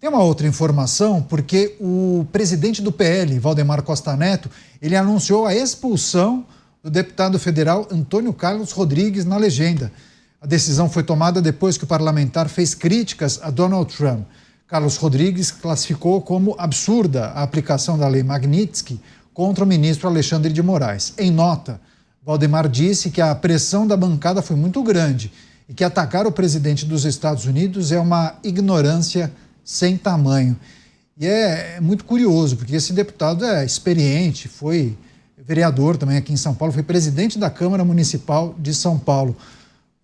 Tem uma outra informação, porque o presidente do PL, Valdemar Costa Neto, ele anunciou a expulsão do deputado federal Antônio Carlos Rodrigues na legenda. A decisão foi tomada depois que o parlamentar fez críticas a Donald Trump. Carlos Rodrigues classificou como absurda a aplicação da lei Magnitsky contra o ministro Alexandre de Moraes. Em nota, Valdemar disse que a pressão da bancada foi muito grande e que atacar o presidente dos Estados Unidos é uma ignorância sem tamanho. E é muito curioso, porque esse deputado é experiente, foi vereador também aqui em São Paulo, foi presidente da Câmara Municipal de São Paulo.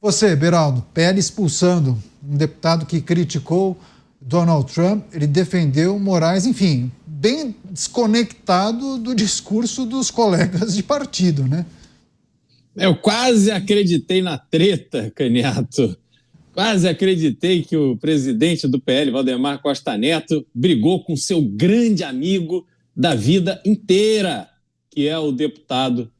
Você, Beraldo, PL expulsando um deputado que criticou Donald Trump, ele defendeu Moraes, enfim, bem desconectado do discurso dos colegas de partido, né? Eu quase acreditei na treta, Caniato. Quase acreditei que o presidente do PL, Valdemar Costa Neto, brigou com seu grande amigo da vida inteira, que é o deputado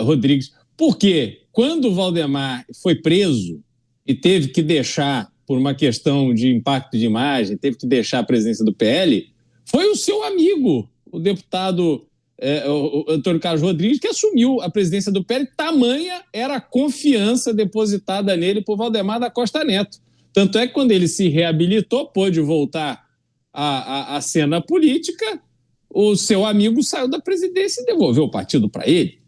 Rodrigues. Por quê? Quando o Valdemar foi preso e teve que deixar, por uma questão de impacto de imagem, teve que deixar a presidência do PL, foi o seu amigo, o deputado o Antônio Carlos Rodrigues, que assumiu a presidência do PL. Tamanha era a confiança depositada nele por Valdemar da Costa Neto. Tanto é que quando ele se reabilitou, pôde voltar à cena política, o seu amigo saiu da presidência e devolveu o partido para ele.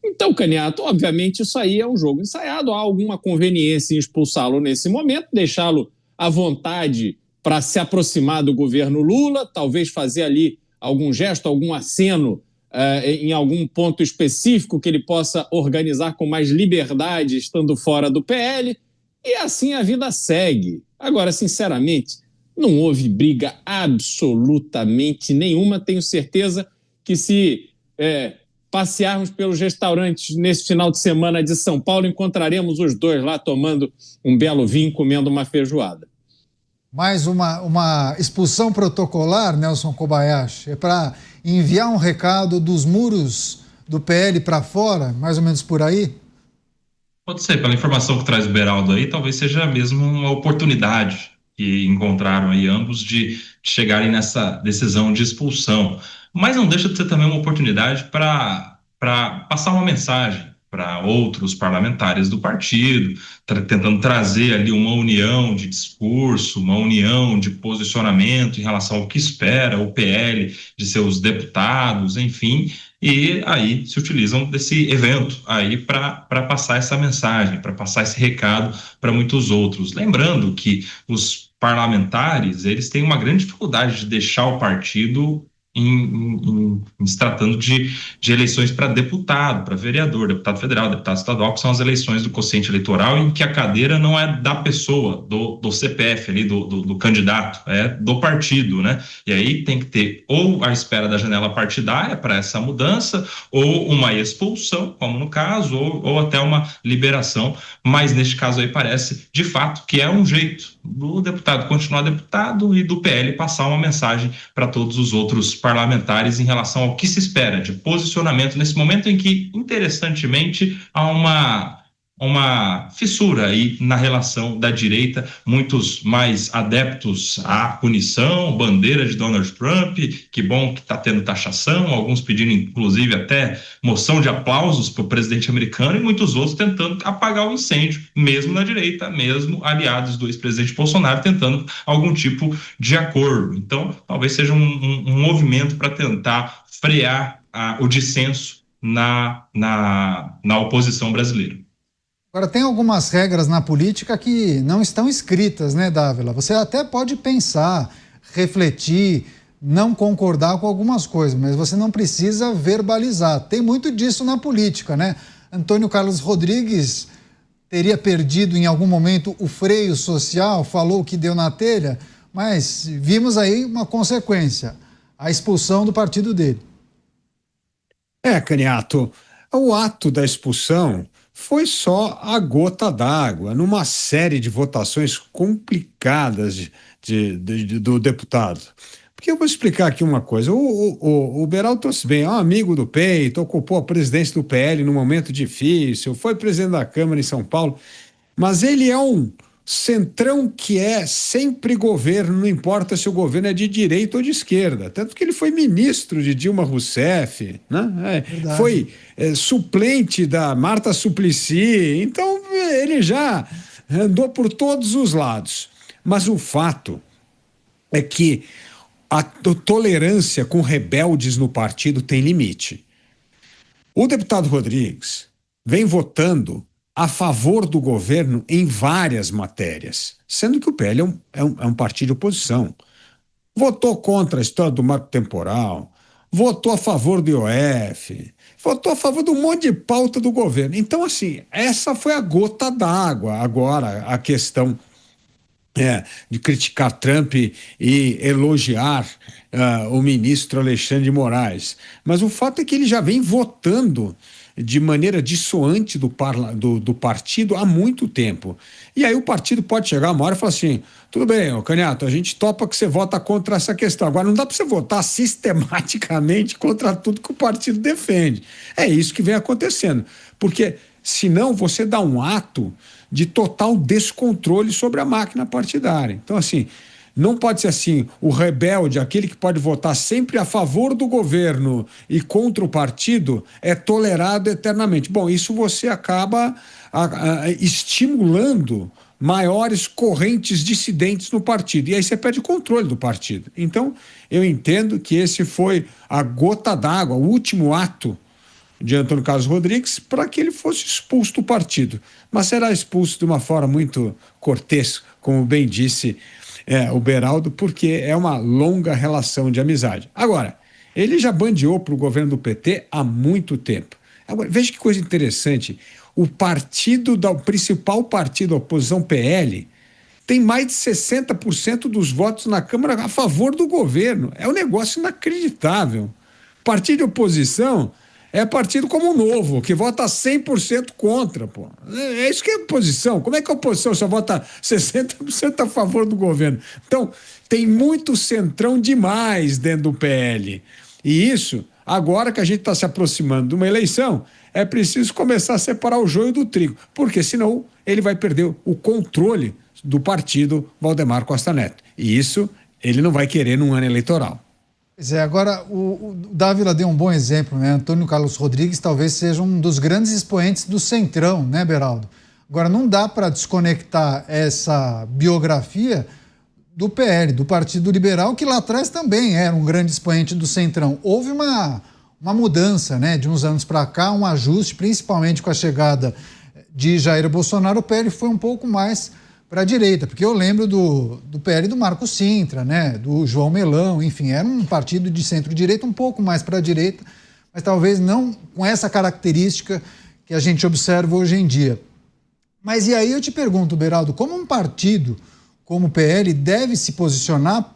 Então, Caniato, obviamente isso aí é um jogo ensaiado, há alguma conveniência em expulsá-lo nesse momento, deixá-lo à vontade para se aproximar do governo Lula, talvez fazer ali algum gesto, algum aceno em algum ponto específico que ele possa organizar com mais liberdade, estando fora do PL, e assim a vida segue. Agora, sinceramente, não houve briga absolutamente nenhuma. Tenho certeza que se passearmos pelos restaurantes nesse final de semana de São Paulo, encontraremos os dois lá tomando um belo vinho, comendo uma feijoada. Mais uma expulsão protocolar, Nelson Kobayashi, é para enviar um recado dos muros do PL para fora, mais ou menos por aí? Pode ser, pela informação que traz o Beraldo aí, talvez seja mesmo uma oportunidade que encontraram aí ambos de chegarem nessa decisão de expulsão. Mas não deixa de ser também uma oportunidade para passar uma mensagem para outros parlamentares do partido, tentando trazer ali uma união de discurso, uma união de posicionamento em relação ao que espera o PL de seus deputados, enfim, e aí se utilizam desse evento aí para passar essa mensagem, para passar esse recado para muitos outros. Lembrando que os parlamentares, eles têm uma grande dificuldade de deixar o partido em se tratando de eleições para deputado, para vereador, deputado federal, deputado estadual, que são as eleições do quociente eleitoral, em que a cadeira não é da pessoa, do CPF ali, do candidato, é do partido, né? E aí tem que ter ou a espera da janela partidária para essa mudança, ou uma expulsão, como no caso, ou até uma liberação, mas neste caso aí parece, de fato, que é um jeito do deputado continuar deputado e do PL passar uma mensagem para todos os outros parlamentares em relação ao que se espera de posicionamento nesse momento em que, interessantemente, há uma fissura aí na relação da direita, muitos mais adeptos à punição, bandeira de Donald Trump, que bom que está tendo taxação, alguns pedindo inclusive até moção de aplausos para o presidente americano, e muitos outros tentando apagar o incêndio, mesmo na direita, mesmo aliados do ex-presidente Bolsonaro tentando algum tipo de acordo. Então, talvez seja um movimento para tentar frear o dissenso na oposição brasileira. Agora, tem algumas regras na política que não estão escritas, né, Dávila? Você até pode pensar, refletir, não concordar com algumas coisas, mas você não precisa verbalizar. Tem muito disso na política, né? Antônio Carlos Rodrigues teria perdido em algum momento o freio social, falou que deu na telha, mas vimos aí uma consequência, a expulsão do partido dele. Caniato, o ato da expulsão foi só a gota d'água numa série de votações complicadas do deputado. Porque eu vou explicar aqui uma coisa. O Beraldo trouxe bem, é um amigo do peito, ocupou a presidência do PL num momento difícil, foi presidente da Câmara em São Paulo, mas ele é um centrão que é sempre governo, não importa se o governo é de direita ou de esquerda. Tanto que ele foi ministro de Dilma Rousseff, né? Foi suplente da Marta Suplicy. Então, ele já andou por todos os lados. Mas o fato é que a tolerância com rebeldes no partido tem limite. O deputado Rodrigues vem votando a favor do governo em várias matérias, sendo que o PL é um partido de oposição. Votou contra a história do marco temporal, votou a favor do IOF, votou a favor de um monte de pauta do governo. Então, assim, essa foi a gota d'água. Agora, a questão de criticar Trump e elogiar o ministro Alexandre de Moraes. Mas o fato é que ele já vem votando de maneira dissoante do partido há muito tempo. E aí o partido pode chegar uma hora e falar assim, tudo bem, Canhato, a gente topa que você vota contra essa questão. Agora, não dá para você votar sistematicamente contra tudo que o partido defende. É isso que vem acontecendo. Porque, senão, você dá um ato de total descontrole sobre a máquina partidária. Então, assim, não pode ser assim, o rebelde, aquele que pode votar sempre a favor do governo e contra o partido, é tolerado eternamente. Bom, isso você acaba estimulando maiores correntes dissidentes no partido. E aí você perde o controle do partido. Então, eu entendo que esse foi a gota d'água, o último ato de Antônio Carlos Rodrigues para que ele fosse expulso do partido. Mas será expulso de uma forma muito cortês, como bem disse o Beraldo, porque é uma longa relação de amizade. Agora, ele já bandeou para o governo do PT há muito tempo. Agora, veja que coisa interessante, o principal partido da oposição, PL, tem mais de 60% dos votos na Câmara a favor do governo. É um negócio inacreditável. Partido de oposição é partido como o Novo, que vota 100% contra, pô. É isso que é oposição. Como é que a oposição só vota 60% a favor do governo? Então, tem muito centrão demais dentro do PL. E isso, agora que a gente está se aproximando de uma eleição, é preciso começar a separar o joio do trigo, porque senão ele vai perder o controle do partido Valdemar Costa Neto. E isso ele não vai querer num ano eleitoral. Pois é, agora o Dávila deu um bom exemplo, né? Antônio Carlos Rodrigues talvez seja um dos grandes expoentes do Centrão, né, Beraldo? Agora, não dá para desconectar essa biografia do PL, do Partido Liberal, que lá atrás também era um grande expoente do Centrão. Houve uma mudança, né, de uns anos para cá, um ajuste, principalmente com a chegada de Jair Bolsonaro. O PL foi um pouco mais para a direita, porque eu lembro do PL do Marco Sintra, né, do João Melão, enfim, era um partido de centro-direita um pouco mais para a direita, mas talvez não com essa característica que a gente observa hoje em dia. Mas e aí eu te pergunto, Beraldo, como um partido como o PL deve se posicionar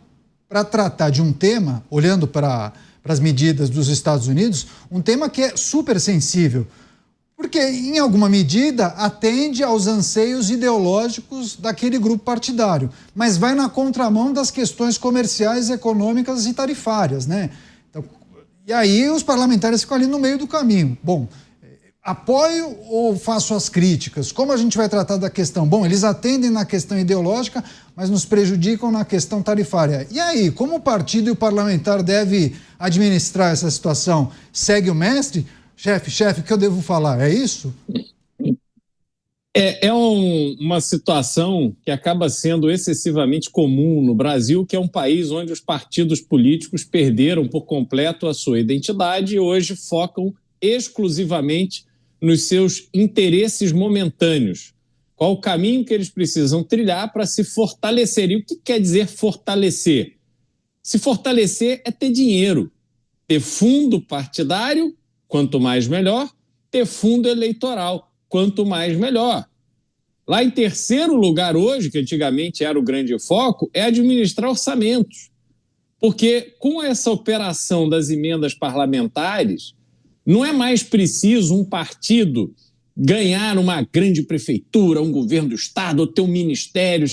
para tratar de um tema, olhando para as medidas dos Estados Unidos, um tema que é super sensível, porque, em alguma medida, atende aos anseios ideológicos daquele grupo partidário, mas vai na contramão das questões comerciais, econômicas e tarifárias, né? Então, e aí os parlamentares ficam ali no meio do caminho. Bom, apoio ou faço as críticas? Como a gente vai tratar da questão? Bom, eles atendem na questão ideológica, mas nos prejudicam na questão tarifária. E aí, como o partido e o parlamentar deve administrar essa situação? Segue o mestre? Chefe, o que eu devo falar? É isso? É uma situação que acaba sendo excessivamente comum no Brasil, que é um país onde os partidos políticos perderam por completo a sua identidade e hoje focam exclusivamente nos seus interesses momentâneos. Qual o caminho que eles precisam trilhar para se fortalecer? E o que quer dizer fortalecer? Se fortalecer é ter dinheiro, ter fundo partidário, quanto mais melhor, ter fundo eleitoral, quanto mais melhor. Lá em terceiro lugar hoje, que antigamente era o grande foco, é administrar orçamentos. Porque com essa operação das emendas parlamentares, não é mais preciso um partido ganhar uma grande prefeitura, um governo do estado, ou ter um ministério,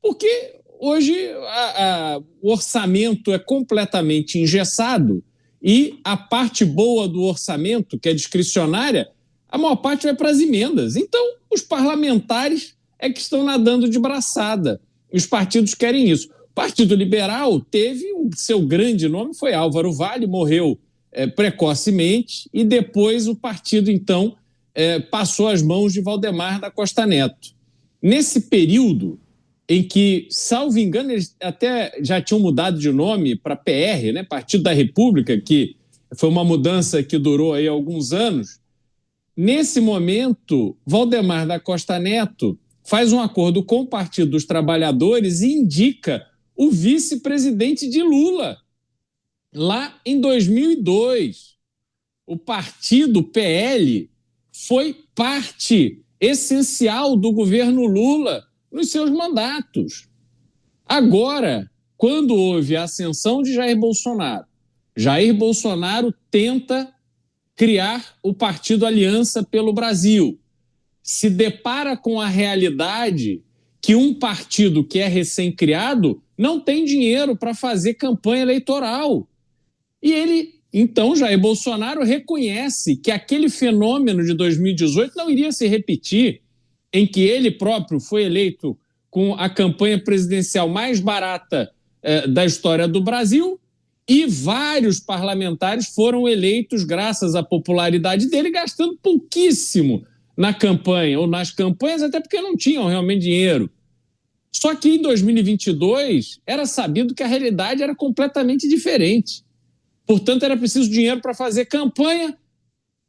porque hoje o orçamento é completamente engessado e a parte boa do orçamento, que é discricionária, a maior parte vai para as emendas. Então, os parlamentares é que estão nadando de braçada. Os partidos querem isso. O Partido Liberal teve o seu grande nome, foi Álvaro Vale, morreu precocemente, e depois o partido, então, passou às mãos de Valdemar da Costa Neto. Nesse período em que, salvo engano, eles até já tinham mudado de nome para PR, né, Partido da República, que foi uma mudança que durou aí alguns anos. Nesse momento, Valdemar da Costa Neto faz um acordo com o Partido dos Trabalhadores e indica o vice-presidente de Lula, lá em 2002. O partido PL foi parte essencial do governo Lula nos seus mandatos. Agora, quando houve a ascensão de Jair Bolsonaro tenta criar o Partido Aliança pelo Brasil. Se depara com a realidade que um partido que é recém-criado não tem dinheiro para fazer campanha eleitoral. E ele, então, Jair Bolsonaro reconhece que aquele fenômeno de 2018 não iria se repetir, em que ele próprio foi eleito com a campanha presidencial mais barata da história do Brasil, e vários parlamentares foram eleitos graças à popularidade dele, gastando pouquíssimo na campanha, ou nas campanhas, até porque não tinham realmente dinheiro. Só que em 2022 era sabido que a realidade era completamente diferente. Portanto, era preciso dinheiro para fazer campanha.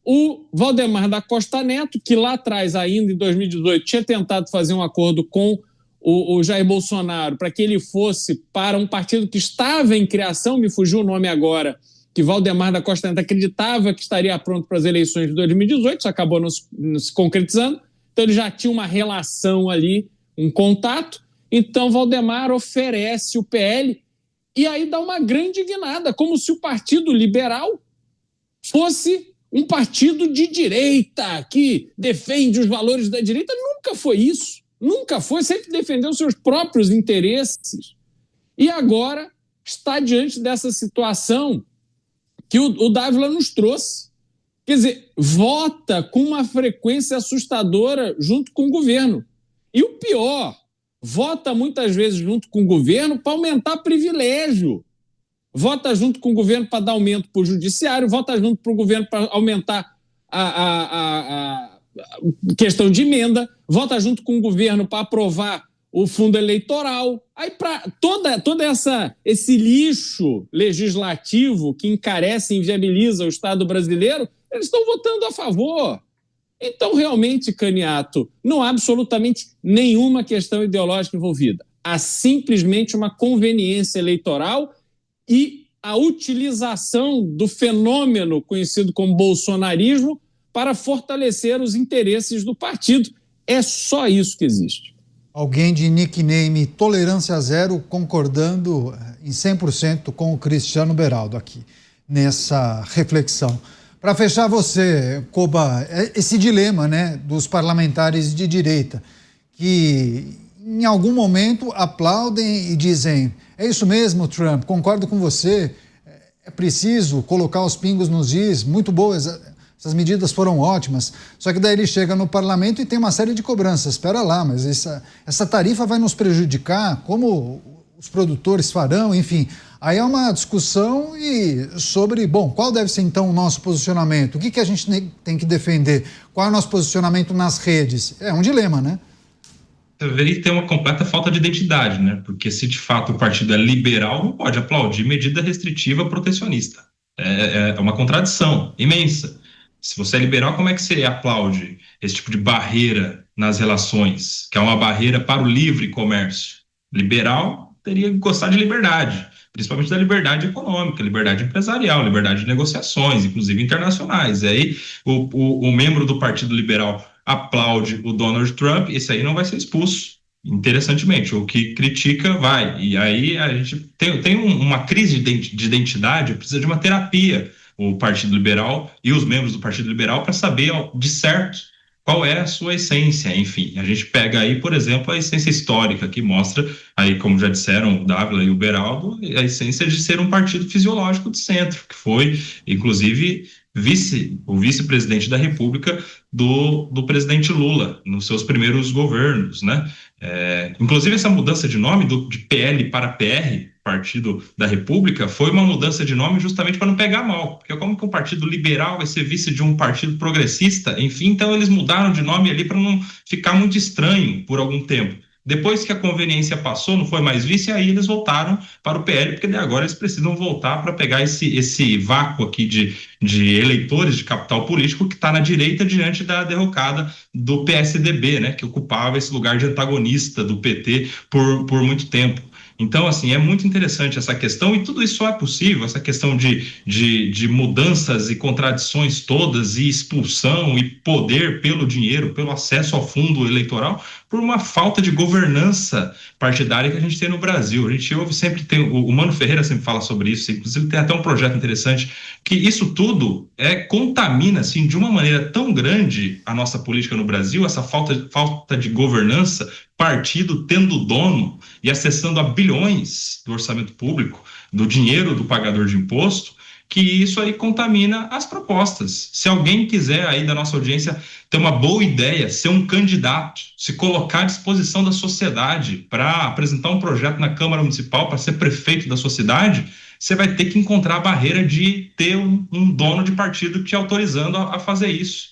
O Valdemar da Costa Neto, que lá atrás, ainda em 2018, tinha tentado fazer um acordo com o Jair Bolsonaro para que ele fosse para um partido que estava em criação, me fugiu o nome agora, que Valdemar da Costa Neto acreditava que estaria pronto para as eleições de 2018, isso acabou não se concretizando. Então ele já tinha uma relação ali, um contato. Então Valdemar oferece o PL e aí dá uma grande guinada, como se o Partido Liberal fosse um partido de direita que defende os valores da direita. Nunca foi isso. Nunca foi, sempre defendeu seus próprios interesses. E agora está diante dessa situação que o Dávila nos trouxe. Quer dizer, vota com uma frequência assustadora junto com o governo. E o pior, vota muitas vezes junto com o governo para aumentar privilégio. Vota junto com o governo para dar aumento para o judiciário, vota junto para o governo para aumentar a questão de emenda, vota junto com o governo para aprovar o fundo eleitoral. Aí, para todo esse lixo legislativo que encarece e inviabiliza o Estado brasileiro, eles estão votando a favor. Então, realmente, Caniato, não há absolutamente nenhuma questão ideológica envolvida. Há simplesmente uma conveniência eleitoral e a utilização do fenômeno conhecido como bolsonarismo para fortalecer os interesses do partido. É só isso que existe. Alguém de nickname Tolerância Zero concordando em 100% com o Cristiano Beraldo aqui, nessa reflexão. Para fechar você, Koba, esse dilema, né, dos parlamentares de direita, que em algum momento aplaudem e dizem: é isso mesmo, Trump, concordo com você, é preciso colocar os pingos nos is, muito boas, essas medidas foram ótimas. Só que daí ele chega no parlamento e tem uma série de cobranças. Espera lá, mas essa tarifa vai nos prejudicar? Como os produtores farão? Enfim, aí é uma discussão sobre, bom, qual deve ser então o nosso posicionamento? O que a gente tem que defender? Qual é o nosso posicionamento nas redes? É um dilema, né? Você vê que tem uma completa falta de identidade, né? Porque se de fato o partido é liberal, não pode aplaudir medida restritiva protecionista. É uma contradição imensa. Se você é liberal, como é que você aplaude esse tipo de barreira nas relações, que é uma barreira para o livre comércio? Liberal teria que gostar de liberdade, principalmente da liberdade econômica, liberdade empresarial, liberdade de negociações, inclusive internacionais. E aí o membro do Partido Liberal aplaude o Donald Trump, esse aí não vai ser expulso. Interessantemente, o que critica vai. E aí a gente tem uma crise de identidade, precisa de uma terapia, o Partido Liberal e os membros do Partido Liberal, para saber de certo qual é a sua essência. Enfim, a gente pega aí, por exemplo, a essência histórica, que mostra, aí, como já disseram o Dávila e o Beraldo, a essência de ser um partido fisiológico de centro, que foi, inclusive, o vice-presidente da República do presidente Lula, nos seus primeiros governos, né? Inclusive, essa mudança de nome de PL para PR, Partido da República, foi uma mudança de nome justamente para não pegar mal, porque como que um partido liberal vai ser vice de um partido progressista? Enfim, então eles mudaram de nome ali para não ficar muito estranho por algum tempo. Depois que a conveniência passou, não foi mais vice, aí eles voltaram para o PL, porque agora eles precisam voltar para pegar esse vácuo aqui de eleitores de capital político que está na direita diante da derrocada do PSDB, né, que ocupava esse lugar de antagonista do PT por muito tempo. Então, assim, é muito interessante essa questão, e tudo isso só é possível, essa questão de mudanças e contradições todas, e expulsão e poder pelo dinheiro, pelo acesso ao fundo eleitoral, por uma falta de governança partidária que a gente tem no Brasil. A gente ouve sempre, o Mano Ferreira sempre fala sobre isso, inclusive tem até um projeto interessante, que isso tudo contamina, assim, de uma maneira tão grande a nossa política no Brasil, essa falta de governança, partido tendo dono e acessando a bilhões do orçamento público, do dinheiro do pagador de imposto, que isso aí contamina as propostas. Se alguém quiser aí da nossa audiência ter uma boa ideia, ser um candidato, se colocar à disposição da sociedade para apresentar um projeto na Câmara Municipal, para ser prefeito da sua cidade, você vai ter que encontrar a barreira de ter um dono de partido te autorizando a fazer isso.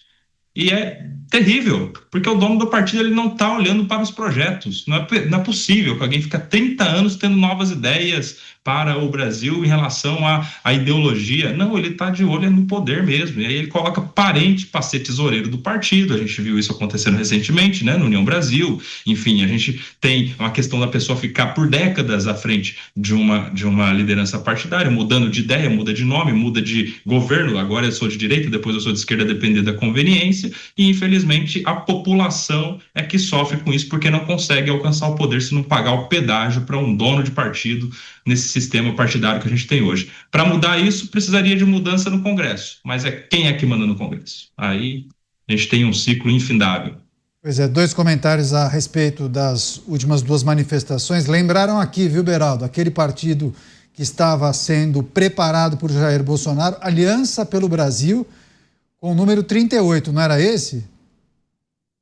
E é terrível, porque o dono do partido ele não está olhando para os projetos. Não é possível que alguém fique 30 anos tendo novas ideias para o Brasil em relação à ideologia. Não, ele está de olho no poder mesmo. E aí ele coloca parente para ser tesoureiro do partido. A gente viu isso acontecendo recentemente, né, no União Brasil. Enfim, a gente tem uma questão da pessoa ficar por décadas à frente de uma liderança partidária, mudando de ideia, muda de nome, muda de governo. Agora eu sou de direita, depois eu sou de esquerda, depender da conveniência. E, infelizmente, a população é que sofre com isso, porque não consegue alcançar o poder se não pagar o pedágio para um dono de partido nesse sistema partidário que a gente tem hoje. Para mudar isso, precisaria de mudança no Congresso. Mas quem é que manda no Congresso? Aí a gente tem um ciclo infindável. Pois é, 2 comentários a respeito das últimas 2 manifestações. Lembraram aqui, viu, Beraldo, aquele partido que estava sendo preparado por Jair Bolsonaro, Aliança pelo Brasil, com o número 38, não era esse?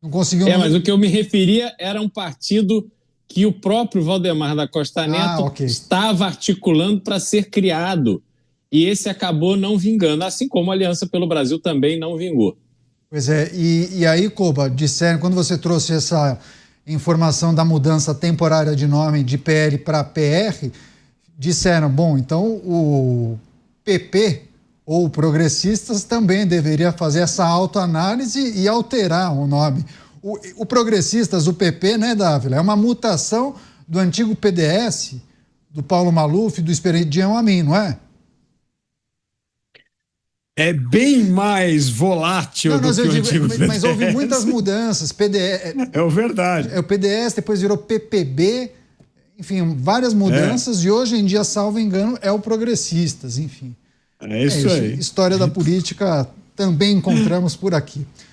Não conseguiu... Mas o que eu me referia era um partido que o próprio Valdemar da Costa Neto estava articulando para ser criado. E esse acabou não vingando, assim como a Aliança pelo Brasil também não vingou. Pois é, e aí, Koba, disseram, quando você trouxe essa informação da mudança temporária de nome de PL para PR, disseram, bom, então o PP ou progressistas também deveria fazer essa autoanálise e alterar o nome. O progressistas, o PP, né, Dávila, é uma mutação do antigo PDS, do Paulo Maluf, do Esperidião Amin, não é? É bem mais volátil do que o antigo PDS. Mas houve muitas mudanças. PDS, é verdade. O PDS depois virou PPB, enfim, várias mudanças, e hoje em dia, salvo engano, é o progressistas, enfim. É isso aí. História da política também encontramos por aqui.